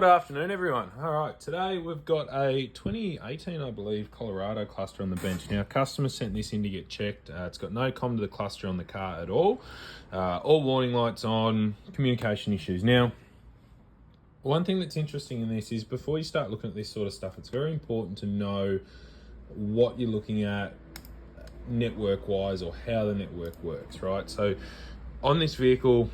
Good afternoon, everyone. All right, today we've got a 2018, I believe, Colorado cluster on the bench. Now, customer sent this in to get checked. It's got no comm to the cluster on the car at all. All warning lights on, communication issues. Now, one thing that's interesting in this is before you start looking at this sort of stuff, it's very important to know what you're looking at network-wise or how the network works, right? So on this vehicle,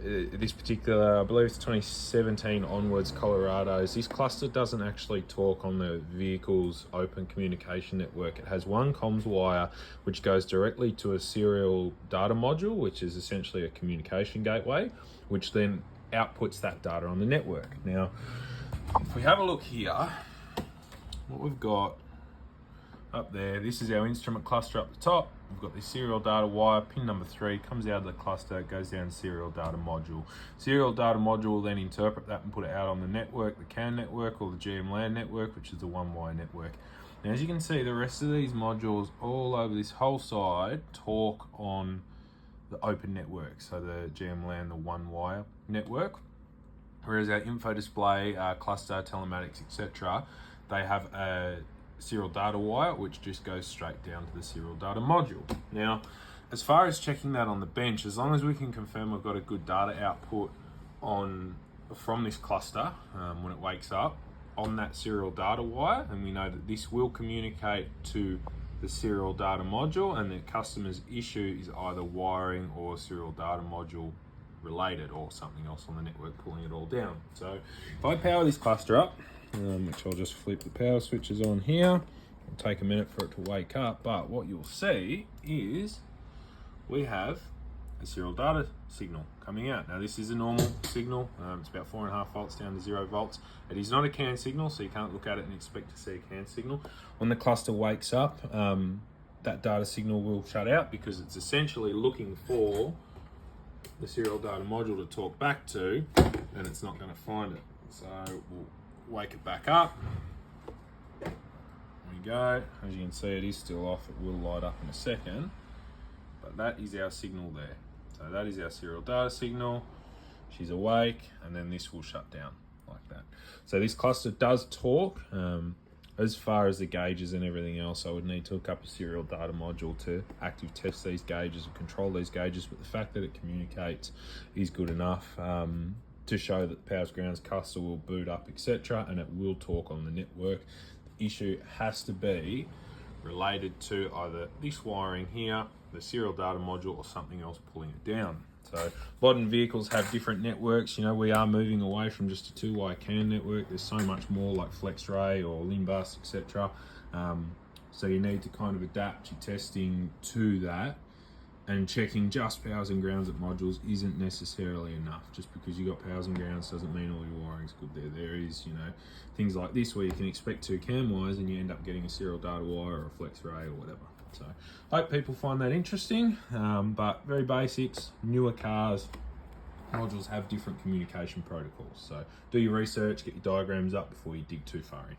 this particular, I believe it's 2017 onwards Colorado's, this cluster doesn't actually talk on the vehicle's open communication network. It has one comms wire which goes directly to a serial data module, which is essentially a communication gateway, which then outputs that data on the network. Now, if we have a look here, what we've got up there, this is our instrument cluster up the top. We've got this serial data wire, pin number 3, comes out of the cluster, it goes down to serial data module. Serial data module will then interpret that and put it out on the network, the CAN network or the GM LAN network, which is the one-wire network. Now, as you can see, the rest of these modules all over this whole side talk on the open network, so the GM LAN, the one-wire network. Whereas our info display, cluster, telematics, etc., they have a serial data wire which just goes straight down to the serial data module. Now, as far as checking that on the bench, as long as we can confirm we've got a good data output from this cluster when it wakes up on that serial data wire, and we know that this will communicate to the serial data module, and the customer's issue is either wiring or serial data module related or something else on the network pulling it all down. So if I power this cluster up, which I'll just flip the power switches on here, it'll take a minute for it to wake up, but what you'll see is we have a serial data signal coming out. Now, this is a normal signal. It's about 4.5 volts down to 0 volts. It is not a CAN signal, so you can't look at it and expect to see a CAN signal. When the cluster wakes up, that data signal will shut out because it's essentially looking for the serial data module to talk back to, and it's not going to find it. So we'll wake it back up. There we go. As you can see, it is still off. It will light up in a second, but that is our signal there. So that is our serial data signal. She's awake, and then this will shut down like that. So this cluster does talk. As far as the gauges and everything else, I would need to hook up a serial data module to active test these gauges and control these gauges, but the fact that it communicates is good enough to show that the powers grounds cluster will boot up, etc., and it will talk on the network. The issue has to be related to either this wiring here, the serial data module, or something else pulling it down. So modern vehicles have different networks. You know, we are moving away from just a 2-wire CAN network. There's so much more like FlexRay or Limbus, etc. So you need to kind of adapt your testing to that, and checking just powers and grounds at modules isn't necessarily enough. Just because you got powers and grounds doesn't mean all your wiring's good there. There is, you know, things like this where you can expect 2 CAN wires and you end up getting a serial data wire or a FlexRay or whatever. So hope people find that interesting, but very basics. Newer cars, modules have different communication protocols. So do your research, get your diagrams up before you dig too far in.